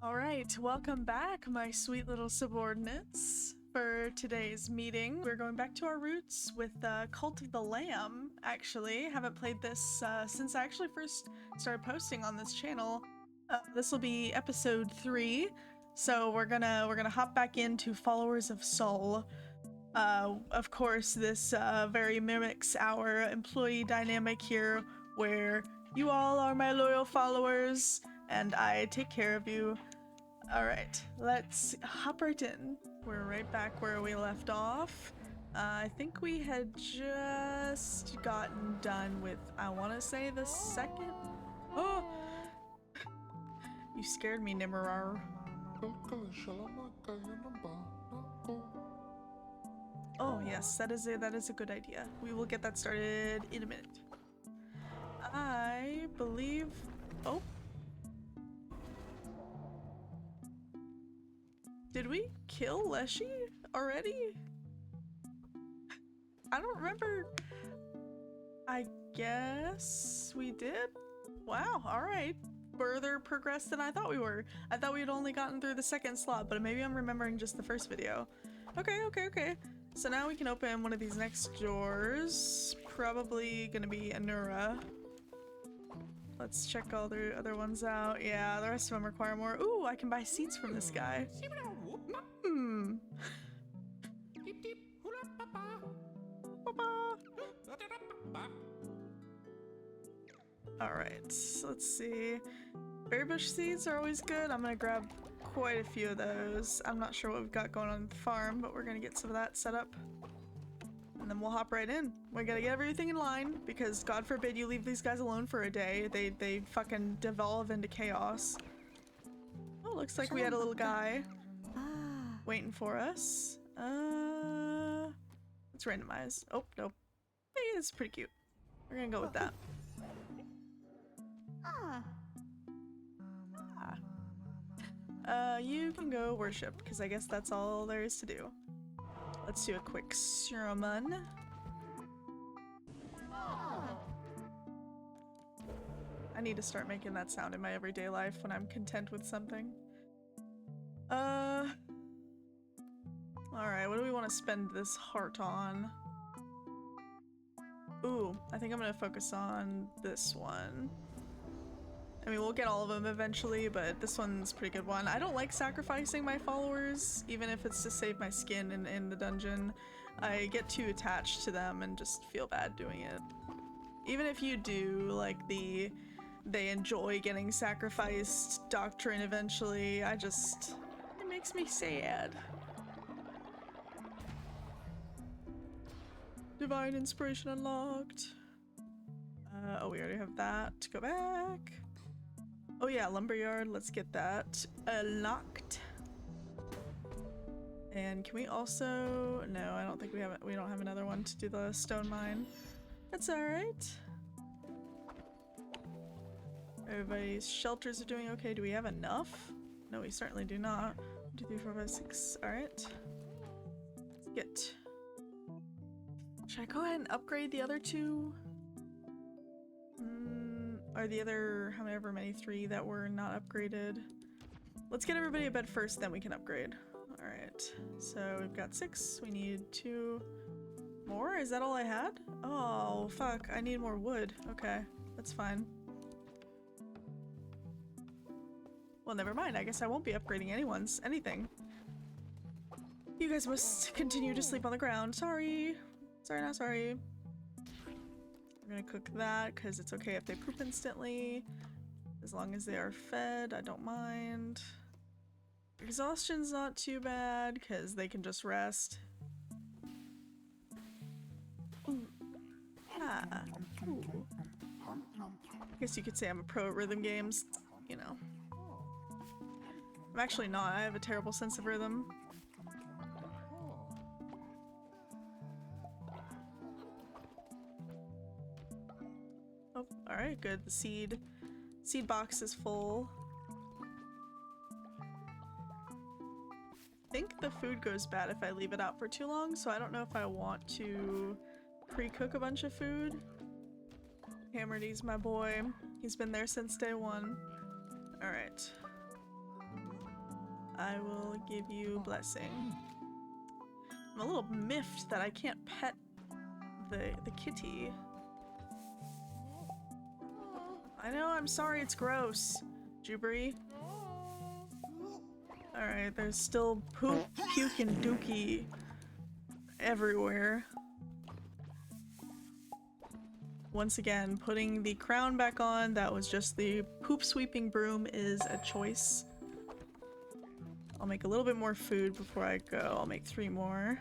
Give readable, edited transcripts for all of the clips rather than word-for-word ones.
Alright, welcome back, my sweet little subordinates. For today's meeting, we're going back to our roots with Cult of the Lamb, actually. Haven't played this since I actually first started posting on this channel. This will be episode 3, so we're gonna hop back into Followers of Soul. Of course, this very mimics our employee dynamic here, where you all are my loyal followers, and I take care of you. Alright, let's hop right in. We're right back where we left off. I think we had just gotten done with, I want to say, the second... Oh! You scared me, Nimurar. Oh yes, that is a good idea. We will get that started in a minute. I believe... Oh. Did we kill Leshy already? I don't remember. I guess we did? Wow, alright. Further progressed than I thought we were. I thought we had only gotten through the second slot, but maybe I'm remembering just the first video. Okay. So now we can open one of these next doors. Probably gonna be Anura. Let's check all the other ones out. Yeah, the rest of them require more. Ooh, I can buy seeds from this guy. Alright, so let's see. Berry bush seeds are always good. I'm gonna grab quite a few of those. I'm not sure what we've got going on the farm, but we're gonna get some of that set up. And then we'll hop right in. We gotta get everything in line, because God forbid you leave these guys alone for a day. They fucking devolve into chaos. Oh, looks like we had a little guy waiting for us. Let's randomize. Oh, nope. Hey, it's pretty cute. We're gonna go with that. You can go worship, because I guess that's all there is to do. Let's do a quick sermon. I need to start making that sound in my everyday life when I'm content with something. Alright, what do we want to spend this heart on? Ooh, I think I'm gonna focus on this one. I mean, we'll get all of them eventually, but this one's a pretty good one. I don't like sacrificing my followers, even if it's to save my skin in the dungeon. I get too attached to them and just feel bad doing it. Even if you do, like, they enjoy getting sacrificed doctrine eventually, it makes me sad. Divine inspiration unlocked. Oh, we already have that. Go back. Oh yeah, lumberyard, let's get that locked. And can we also... No, I don't think we don't have another one to do the stone mine. That's alright. Everybody's shelters are doing okay. Do we have enough? No, we certainly do not. 1, 2, 3, 4, 5, 6. Alright. Let's get... Should I go ahead and upgrade the other two? Are the other, however many, 3 that were not upgraded? Let's get everybody a bed first, then we can upgrade. Alright, so we've got 6. We need 2 more? Is that all I had? Oh, fuck. I need more wood. Okay, that's fine. Well, never mind. I guess I won't be upgrading anything. You guys must continue to sleep on the ground. Sorry. Sorry, not sorry. We're gonna cook that because it's okay if they poop instantly. As long as they are fed, I don't mind. Exhaustion's not too bad because they can just rest. Ooh. Ah. Ooh. I guess you could say I'm a pro at rhythm games, you know. I'm actually not. I have a terrible sense of rhythm. Oh, alright, good. The seed box is full. I think the food goes bad if I leave it out for too long, so I don't know if I want to pre-cook a bunch of food. Hammerdy's my boy. He's been there since day 1. Alright. I will give you blessing. I'm a little miffed that I can't pet the kitty. I know, I'm sorry, it's gross. Jubri. Alright, there's still poop, puke, and dookie everywhere. Once again, putting the crown back on, that was just the poop sweeping broom, is a choice. I'll make a little bit more food before I go. I'll make 3 more.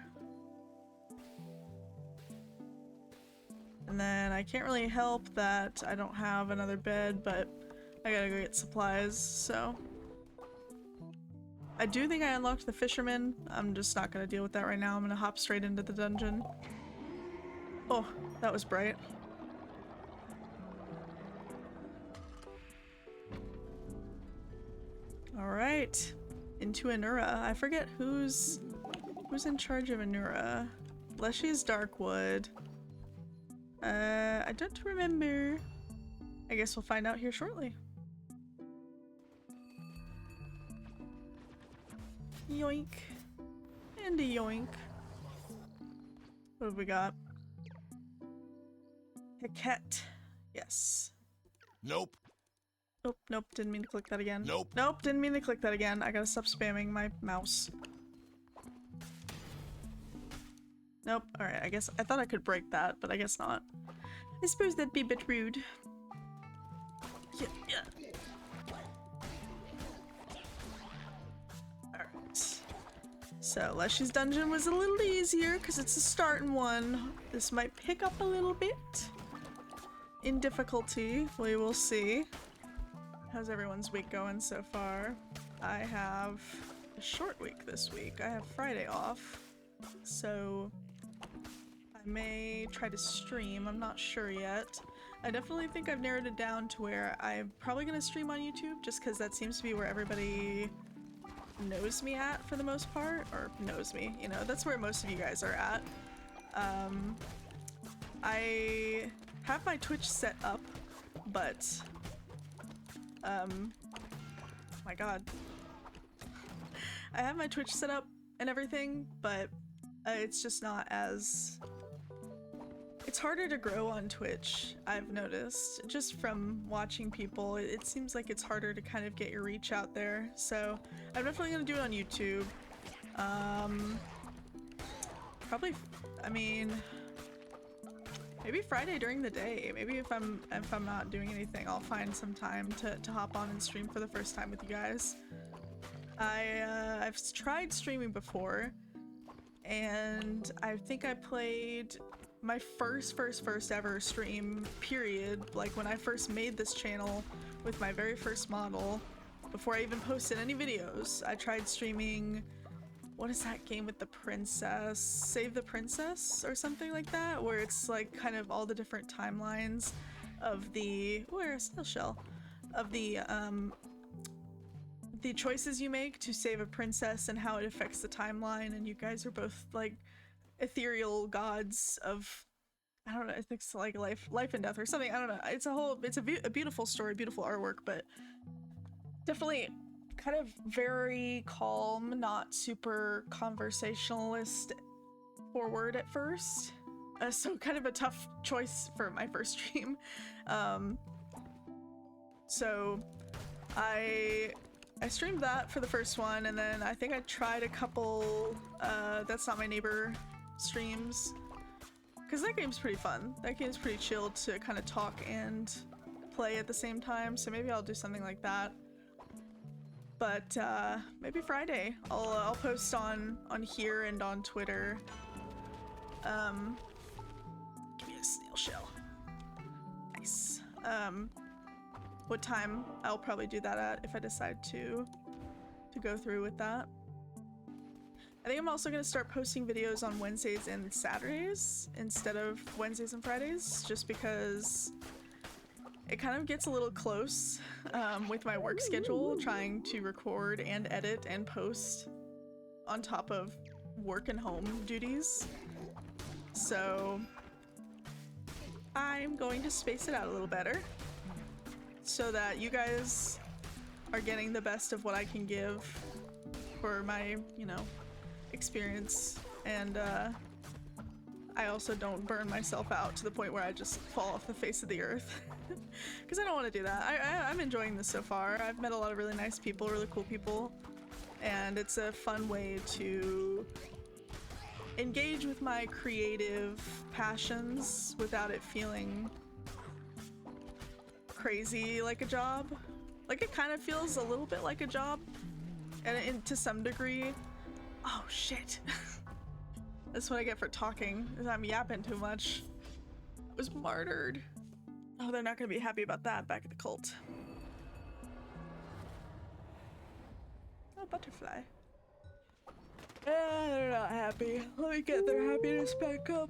And then I can't really help that I don't have another bed, but I gotta go get supplies, so. I do think I unlocked the fisherman. I'm just not gonna deal with that right now. I'm gonna hop straight into the dungeon. Oh, that was bright. Alright, into Anura. I forget who's in charge of Anura. Leshy's Darkwood. I don't remember. I guess we'll find out here shortly. Yoink. And a yoink. What have we got? Heket. Yes. Nope. Oh, nope, didn't mean to click that again. Nope. Nope, didn't mean to click that again. I gotta stop spamming my mouse. Nope, alright, I guess I thought I could break that, but I guess not. I suppose that'd be a bit rude. Yeah. Alright. So, Leshy's dungeon was a little easier because it's a starting one. This might pick up a little bit in difficulty. We will see. How's everyone's week going so far? I have a short week this week. I have Friday off, so I may try to stream. I'm not sure yet. I definitely think I've narrowed it down to where I'm probably going to stream on YouTube, just because that seems to be where everybody knows me at for the most part, or knows me, you know, that's where most of you guys are at. I have my Twitch set up, but my god. I have my Twitch set up and everything, but it's just not as... It's harder to grow on Twitch, I've noticed. Just from watching people, it seems like it's harder to kind of get your reach out there. So I'm definitely gonna do it on YouTube. Probably, I mean, maybe Friday during the day. Maybe if I'm not doing anything, I'll find some time to hop on and stream for the first time with you guys. I've tried streaming before, and I think I played my first ever stream, period, like when I first made this channel with my very first model, before I even posted any videos. I tried streaming, what is that game with the princess? Save the Princess or something like that, where it's like kind of all the different timelines of the, where's Snail Shell? Of the choices you make to save a princess and how it affects the timeline, and you guys are both like ethereal gods of, I don't know, I think it's like life and death or something. I don't know. It's a beautiful story, beautiful artwork, but definitely kind of very calm, not super conversationalist forward at first. So kind of a tough choice for my first stream. So I streamed that for the first one, and then I think I tried a couple That's Not My Neighbor streams, because that game's pretty fun. That game's pretty chill to kind of talk and play at the same time, so maybe I'll do something like that. But maybe Friday I'll post on here and on Twitter. Give me a snail shell. Nice. What time I'll probably do that at if I decide to go through with that. I think I'm also going to start posting videos on Wednesdays and Saturdays instead of Wednesdays and Fridays, just because it kind of gets a little close with my work schedule, trying to record and edit and post on top of work and home duties. So I'm going to space it out a little better so that you guys are getting the best of what I can give for my, you know, experience, and I also don't burn myself out to the point where I just fall off the face of the earth. Because I don't want to do that. I'm enjoying this so far. I've met a lot of really nice people, really cool people, and it's a fun way to engage with my creative passions without it feeling crazy like a job. Like, it kind of feels a little bit like a job, and to some degree. Oh shit. That's what I get for talking, is I'm yapping too much. I was martyred. Oh, they're not gonna be happy about that back at the cult. Oh, butterfly. They're not happy. Let me get their happiness back up.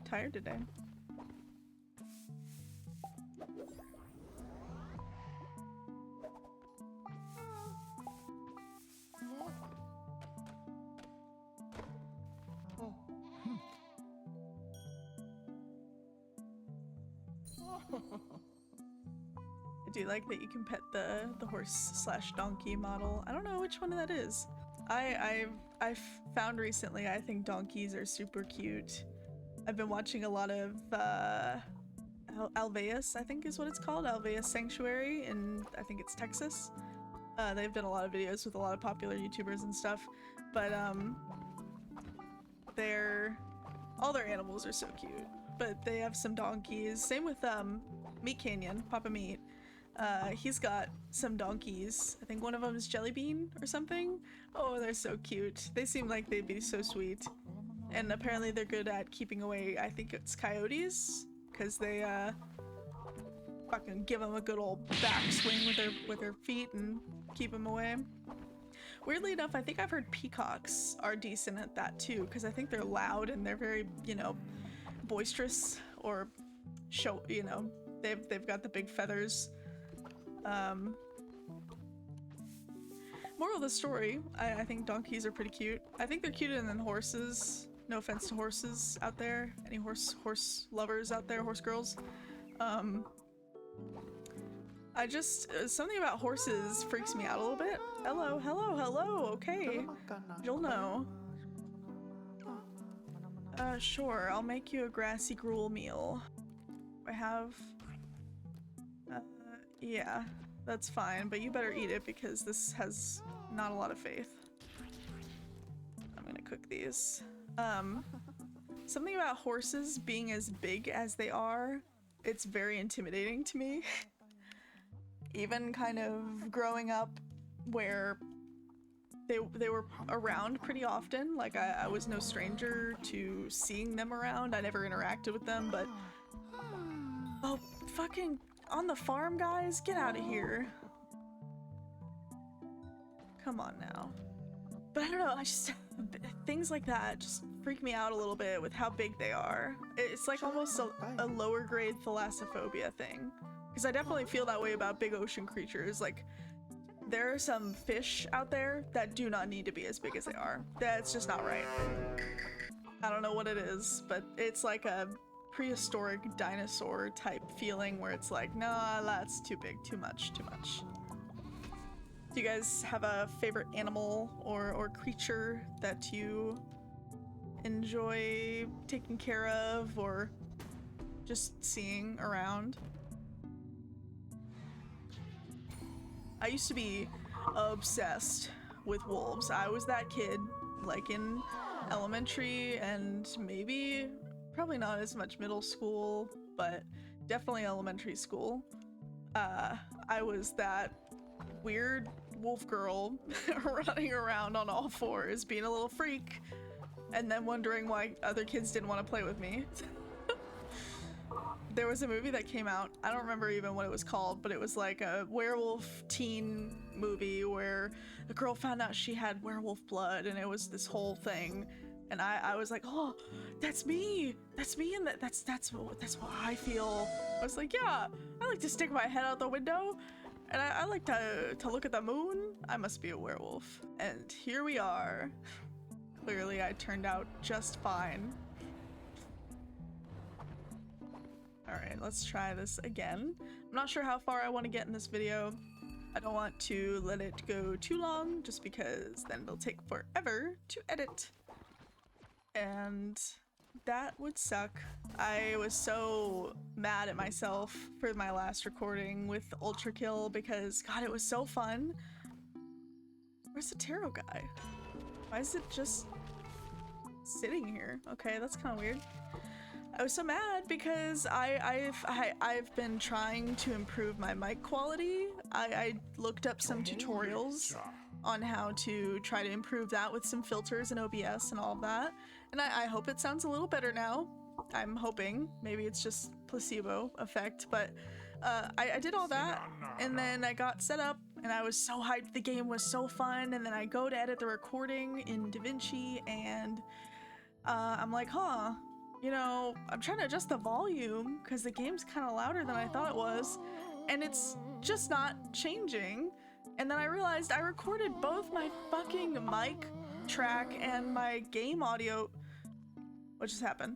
Tired today. I do like that you can pet the horse/donkey model. I don't know which one that is. I've found recently, I think donkeys are super cute. I've been watching a lot of Alveus, I think is what it's called, Alveus Sanctuary, in I think it's Texas. They've done a lot of videos with a lot of popular YouTubers and stuff, but all their animals are so cute. But they have some donkeys. Same with Meat Canyon, Papa Meat. He's got some donkeys. I think one of them is Jellybean or something. Oh, they're so cute. They seem like they'd be so sweet. And apparently they're good at keeping away, I think it's coyotes, because they fucking give them a good old backswing with their feet and keep them away. Weirdly enough, I think I've heard peacocks are decent at that too, because I think they're loud and they're very, you know, boisterous, or show, you know, they've got the big feathers. Moral of the story, I think donkeys are pretty cute. I think they're cuter than horses. No offense to horses out there, any horse lovers out there, horse girls. I just, something about horses freaks me out a little bit. Hello, hello, hello, okay. You'll know. Sure, I'll make you a grassy gruel meal. I have... yeah, that's fine, but you better eat it because this has not a lot of faith. I'm gonna cook these. Something about horses being as big as they are, it's very intimidating to me. Even kind of growing up where they were around pretty often, like I was no stranger to seeing them around. I never interacted with them, but oh, fucking on the farm, guys, get out of here. Come on now. But I don't know, I just, things like that just freak me out a little bit with how big they are. It's like almost a lower grade thalassophobia thing. Because I definitely feel that way about big ocean creatures. Like, there are some fish out there that do not need to be as big as they are. That's just not right. I don't know what it is, but it's like a prehistoric dinosaur type feeling where it's like, nah, that's too big, too much, too much. Do you guys have a favorite animal or creature that you enjoy taking care of or just seeing around? I used to be obsessed with wolves. I was that kid, like in elementary and maybe, probably not as much middle school, but definitely elementary school. I was that weird wolf girl running around on all fours, being a little freak, and then wondering why other kids didn't want to play with me. There was a movie that came out, I don't remember even what it was called, but it was like a werewolf teen movie where the girl found out she had werewolf blood, and it was this whole thing. And I was like, oh, that's me, and that's what I feel. I was like, yeah, I like to stick my head out the window, and I like to look at the moon. I must be a werewolf. And here we are. Clearly I turned out just fine. Alright, let's try this again. I'm not sure how far I want to get in this video. I don't want to let it go too long just because then it'll take forever to edit. And that would suck. I was so mad at myself for my last recording with Ultra Kill because God, it was so fun. Where's the tarot guy? Why is it just sitting here? Okay, that's kind of weird. I was so mad because I've been trying to improve my mic quality. I looked up some tutorials on how to try to improve that with some filters and OBS and all of that. And I hope it sounds a little better now. I'm hoping. Maybe it's just placebo effect, but I did all that and then I got set up and I was so hyped. The game was so fun. And then I go to edit the recording in DaVinci and I'm like, huh, you know, I'm trying to adjust the volume because the game's kind of louder than I thought it was. And it's just not changing. And then I realized I recorded both my fucking mic track and my game audio. What just happened?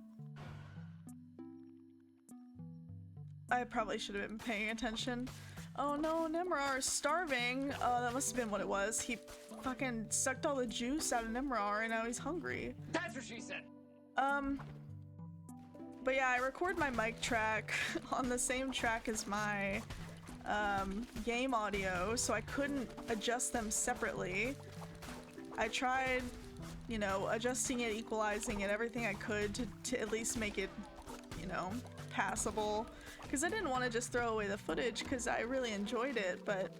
I probably should have been paying attention. Oh no, Nimrar is starving. Oh, that must have been what it was. He fucking sucked all the juice out of Nimrar and now he's hungry. That's what she said. But yeah, I record my mic track on the same track as my game audio, so I couldn't adjust them separately. I tried, you know, adjusting it, equalizing it, everything I could to at least make it, you know, passable. Because I didn't want to just throw away the footage because I really enjoyed it, but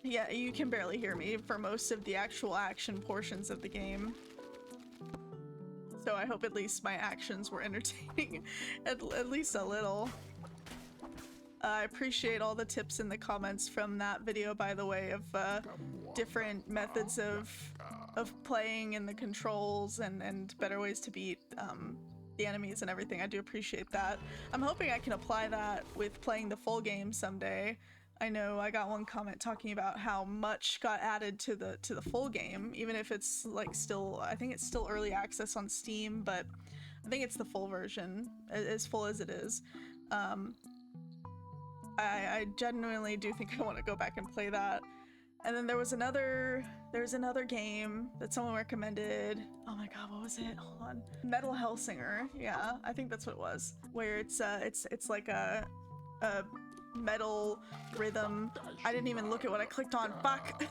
yeah, you can barely hear me for most of the actual action portions of the game. So I hope at least my actions were entertaining, at least a little. I appreciate all the tips in the comments from that video, by the way, of different methods of playing and the controls and better ways to beat the enemies and everything. I do appreciate that. I'm hoping I can apply that with playing the full game someday. I know I got one comment talking about how much got added to the full game, even if it's like still, I think it's still early access on Steam, but I think it's the full version, as full as it is. I genuinely do think I want to go back and play that. And then there's another game that someone recommended. Oh my god, what was it? Hold on. Metal Hellsinger. Yeah, I think that's what it was. Where it's like a metal rhythm. I didn't even look at what I clicked on. Fuck.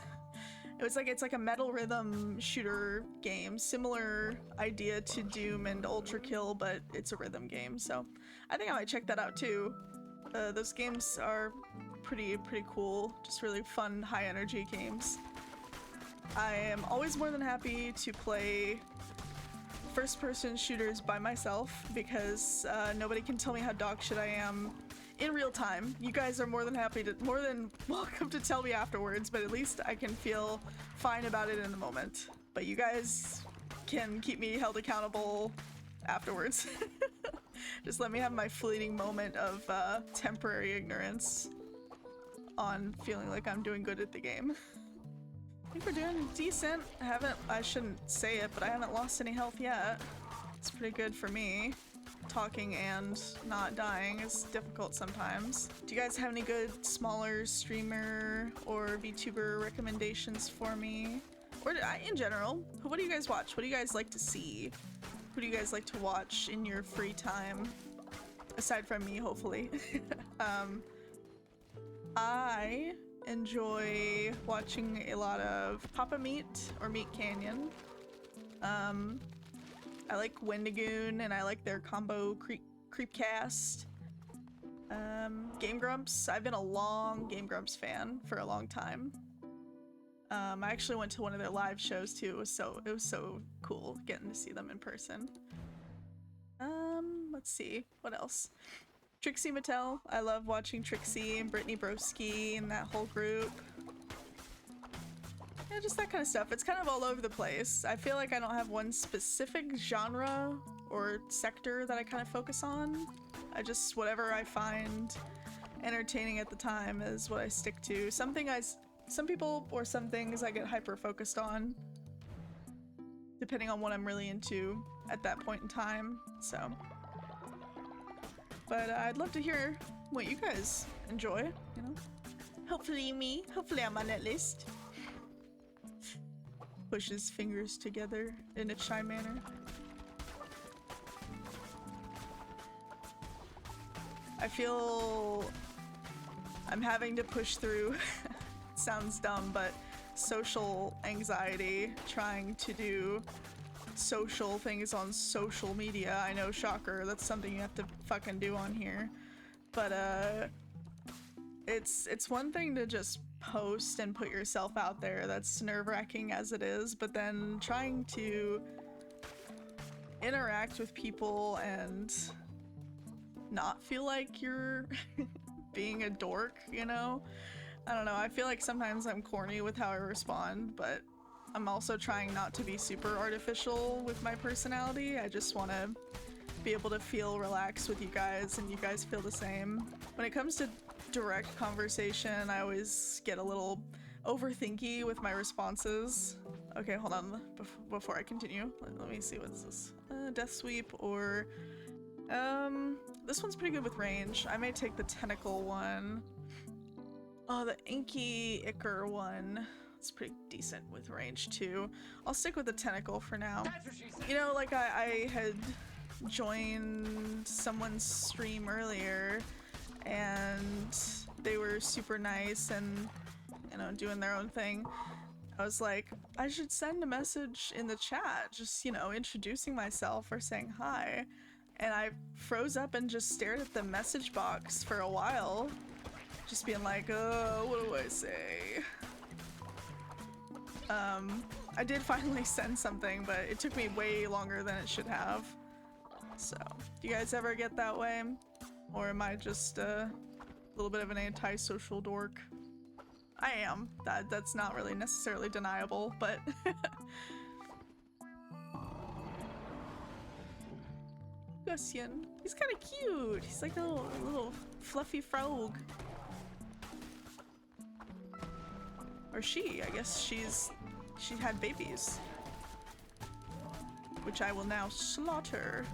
It's like a metal rhythm shooter game. Similar idea to Doom and Ultra Kill, but it's a rhythm game. So I think I might check that out too. Those games are pretty cool. Just really fun, high energy games. I am always more than happy to play first person shooters by myself because nobody can tell me how dog shit I am in real time. You guys are more than welcome to tell me afterwards, but at least I can feel fine about it in the moment. But you guys can keep me held accountable afterwards. Just let me have my fleeting moment of temporary ignorance on feeling like I'm doing good at the game. I think we're doing decent. I shouldn't say it, but I haven't lost any health yet. It's pretty good for me. Talking and not dying is difficult sometimes. Do you guys have any good smaller streamer or VTuber recommendations for me? Or in general, what do you guys watch? What do you guys like to see? Who do you guys like to watch in your free time? Aside from me, hopefully. I enjoy watching a lot of Papa Meat or Meat Canyon. I like Wendigoon and I like their combo Creepcast. Game Grumps. I've been a long Game Grumps fan for a long time. I actually went to one of their live shows too. It was so cool getting to see them in person. Let's see, what else? Trixie Mattel. I love watching Trixie and Brittany Broski and that whole group. Yeah, just that kind of stuff. It's kind of all over the place. I feel like I don't have one specific genre or sector that I kind of focus on. Whatever I find entertaining at the time is what I stick to. Some people or some things I get hyper focused on, depending on what I'm really into at that point in time, so. But I'd love to hear what you guys enjoy, you know? Hopefully me. Hopefully I'm on that list. Pushes fingers together in a shy manner. I feel I'm having to push through, sounds dumb, but social anxiety, trying to do social things on social media. I know, shocker, that's something you have to fucking do on here. But it's one thing to just post and put yourself out there, that's nerve-wracking as it is, but then trying to interact with people and not feel like you're being a dork, you know? I don't know, I feel like sometimes I'm corny with how I respond, but I'm also trying not to be super artificial with my personality. I just want to be able to feel relaxed with you guys and you guys feel the same. When it comes to direct conversation, I always get a little overthinky with my responses. Okay, hold on, before I continue, let me see what's this. Death sweep or this one's pretty good with range. I may take the tentacle one. Oh, the inky ichor one. It's pretty decent with range too. I'll stick with the tentacle for now. You know, like I had joined someone's stream earlier and they were super nice and, you know, doing their own thing. I was like, I should send a message in the chat, just, you know, introducing myself or saying hi. And I froze up and just stared at the message box for a while, just being like, what do I say? I did finally send something, but it took me way longer than it should have. So, do you guys ever get that way? Or am I just a little bit of an antisocial dork? I am. That's not really necessarily deniable, but Gussian. He's kind of cute. He's like a little fluffy frog. Or she, I guess she had babies. Which I will now slaughter.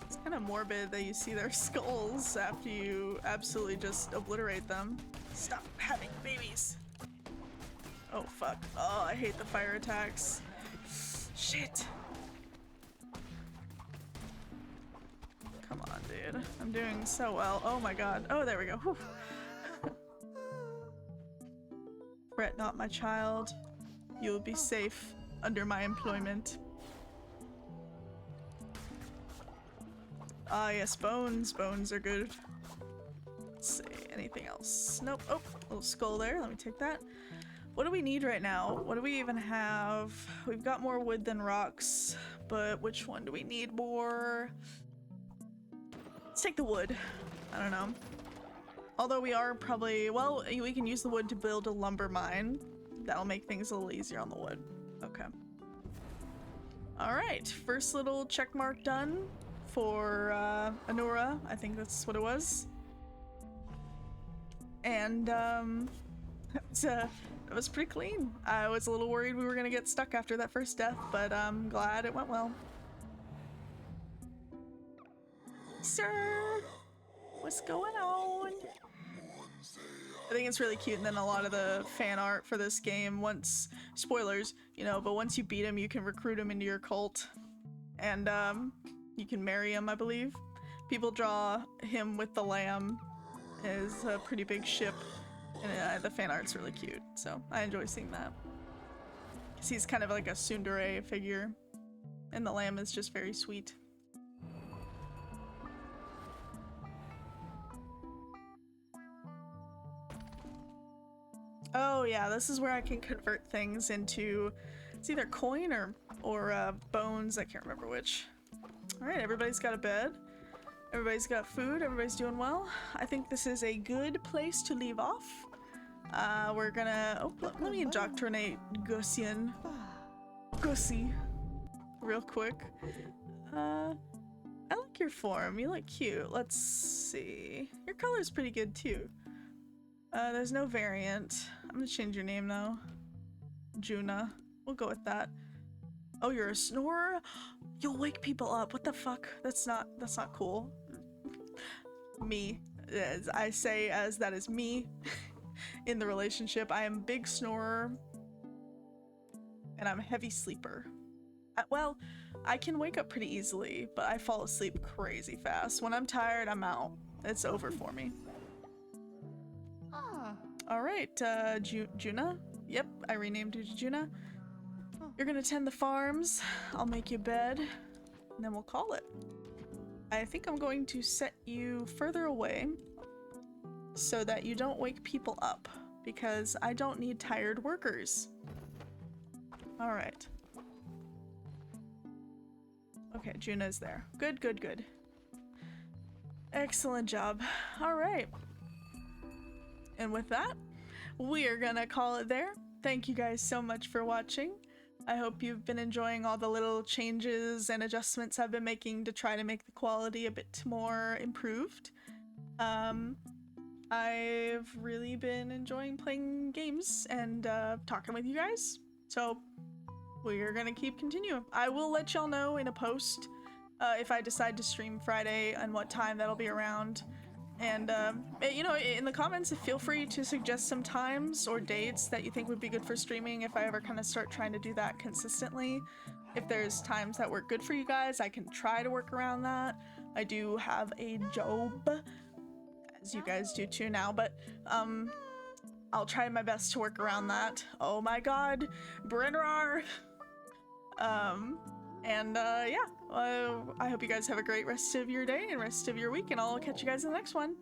It's kind of morbid that you see their skulls after you absolutely just obliterate them. Stop having babies. Oh fuck. Oh, I hate the fire attacks. Shit. Come on, dude. I'm doing so well. Oh my god. Oh, there we go. Whew. Fret not, my child. You will be safe under my employment. Ah, yes, bones. Bones are good. Let's see, anything else? Nope. Oh, little skull there. Let me take that. What do we need right now? What do we even have? We've got more wood than rocks, but which one do we need more? Let's take the wood. I don't know. Although we are probably, well, we can use the wood to build a lumber mine. That'll make things a little easier on the wood. Okay. All right, first little check mark done for Anura. I think that's what it was. And it was pretty clean. I was a little worried we were gonna get stuck after that first death, but I'm glad it went well. Sir, what's going on? I think it's really cute, and then a lot of the fan art for this game, once, spoilers, you know, but once you beat him, you can recruit him into your cult, and you can marry him, I believe. People draw him with the lamb as a pretty big ship, and the fan art's really cute, so I enjoy seeing that. Because he's kind of like a tsundere figure, and the lamb is just very sweet. Oh yeah, this is where I can convert things into, it's either coin or bones, I can't remember which. Alright, everybody's got a bed. Everybody's got food, everybody's doing well. I think this is a good place to leave off. We're gonna, oh, let me indoctrinate Gussian. Gussie. Real quick. I like your form, you look cute. Let's see. Your color's pretty good too. There's no variant. I'm gonna change your name now. Juna. We'll go with that. Oh, you're a snorer? You'll wake people up. What the fuck? That's not cool. Me. as I say, as that is me in the relationship. I am big snorer and I'm a heavy sleeper. Well, I can wake up pretty easily, but I fall asleep crazy fast. When I'm tired, I'm out. It's over for me. All right, Juna? Yep, I renamed you to Juna. You're gonna tend the farms. I'll make you bed, and then we'll call it. I think I'm going to set you further away so that you don't wake people up, because I don't need tired workers. All right. Okay, Juna's there. Good, good, good. Excellent job. All right. And with that, we are gonna call it there. Thank you guys so much for watching. I hope you've been enjoying all the little changes and adjustments I've been making to try to make the quality a bit more improved. I've really been enjoying playing games and talking with you guys, so we're gonna keep continuing. I will let y'all know in a post if I decide to stream Friday and what time that'll be around. And, you know, in the comments, feel free to suggest some times or dates that you think would be good for streaming if I ever kind of start trying to do that consistently. If there's times that work good for you guys, I can try to work around that. I do have a job, as you guys do too now, but, I'll try my best to work around that. Oh my god, Brenrar! Yeah, I hope you guys have a great rest of your day and rest of your week, and I'll catch you guys in the next one.